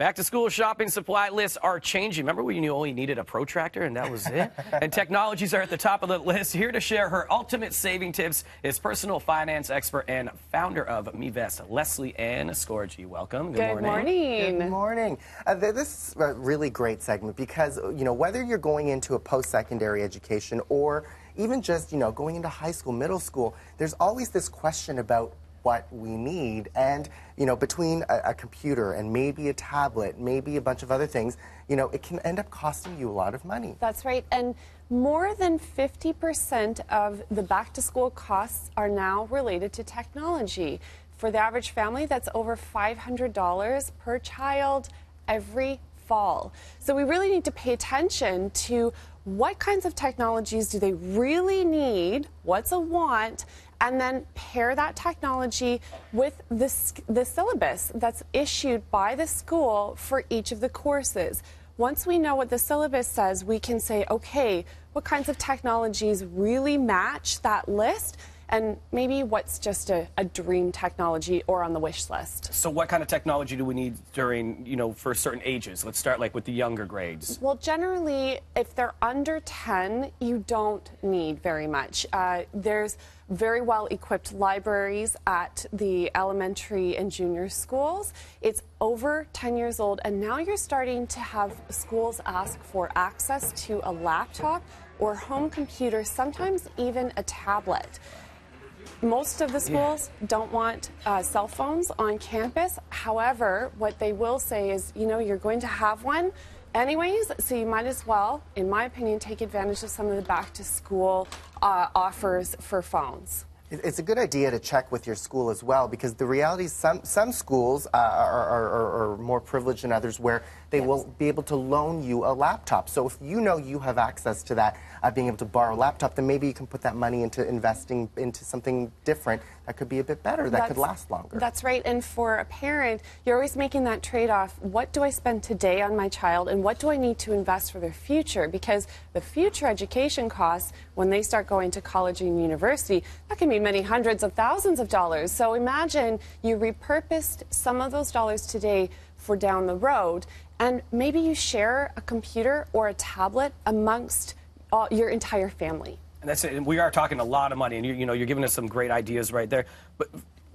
Back to school shopping supply lists are changing. Remember when you only needed a protractor and that was it? And technologies are at the top of the list. Here to share her ultimate saving tips is personal finance expert and founder of MeVest, Leslie Ann Scorgi. Welcome. Good morning. Good morning. This is a really great segment because, whether you're going into a post-secondary education or even just, going into high school, middle school, there's always this question about what we need. And, between a computer and maybe a tablet, maybe a bunch of other things, it can end up costing you a lot of money. That's right. And more than 50% of the back-to-school costs are now related to technology. For the average family, that's over $500 per child every fall. So we really need to pay attention to what kinds of technologies do they really need, what's a want, and then pair that technology with the syllabus that's issued by the school for each of the courses. Once we know what the syllabus says, we can say, okay, what kinds of technologies really match that list, and maybe what's just a dream technology or on the wish list. So what kind of technology do we need during, for certain ages? Let's start with the younger grades. Well, generally, if they're under 10, you don't need very much. There's very well-equipped libraries at the elementary and junior schools. It's over 10 years old, and now you're starting to have schools ask for access to a laptop or home computer, sometimes even a tablet. Most of the schools don't want cell phones on campus. However, what they will say is, you're going to have one anyways, so you might as well, in my opinion, take advantage of some of the back-to-school offers for phones. It's a good idea to check with your school as well, because the reality is some schools are more privileged than others where they will be able to loan you a laptop. So if you have access to that, being able to borrow a laptop, then maybe you can put that money into investing into something different that could be a bit better, that could last longer. That's right. And for a parent, you're always making that trade-off. What do I spend today on my child, and what do I need to invest for their future? Because the future education costs, when they start going to college and university, that can be many hundreds of thousands of dollars. So imagine you repurposed some of those dollars today for down the road, and maybe you share a computer or a tablet amongst your entire family. And that's it. And we are talking a lot of money, and you're giving us some great ideas right there. But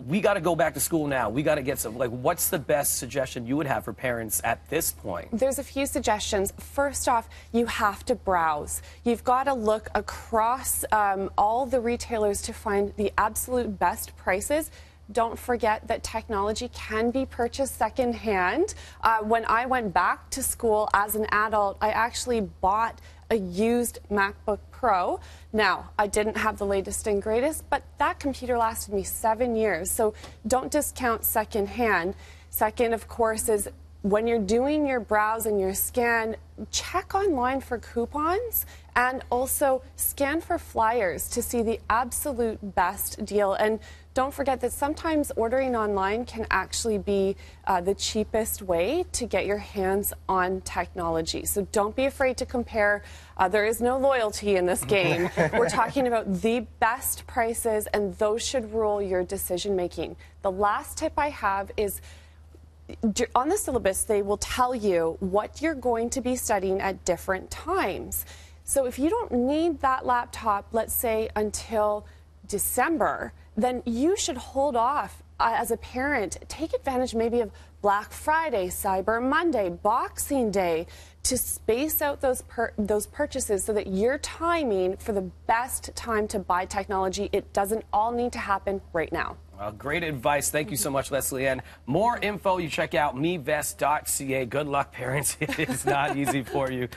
we got to go back to school now. We got to get some. What's the best suggestion you would have for parents at this point? There's a few suggestions. First off, you have to browse. You've got to look across all the retailers to find the absolute best prices. Don't forget that technology can be purchased secondhand. When I went back to school as an adult, I actually bought a used MacBook Pro. Now, I didn't have the latest and greatest, but that computer lasted me 7 years, so don't discount secondhand. Second, of course, is when you're doing your browse and your scan, check online for coupons and also scan for flyers to see the absolute best deal. And don't forget that sometimes ordering online can actually be the cheapest way to get your hands on technology. So don't be afraid to compare. There is no loyalty in this game. We're talking about the best prices, and those should rule your decision making. The last tip I have is, on the syllabus, they will tell you what you're going to be studying at different times. So if you don't need that laptop, let's say until December, then you should hold off as a parent. Take advantage maybe of Black Friday, Cyber Monday, Boxing Day to space out those purchases so that you're timing for the best time to buy technology. It doesn't all need to happen right now. Well, great advice. Thank you so much, Leslie Ann. More info, you check out mevest.ca. Good luck, parents. It is not easy for you.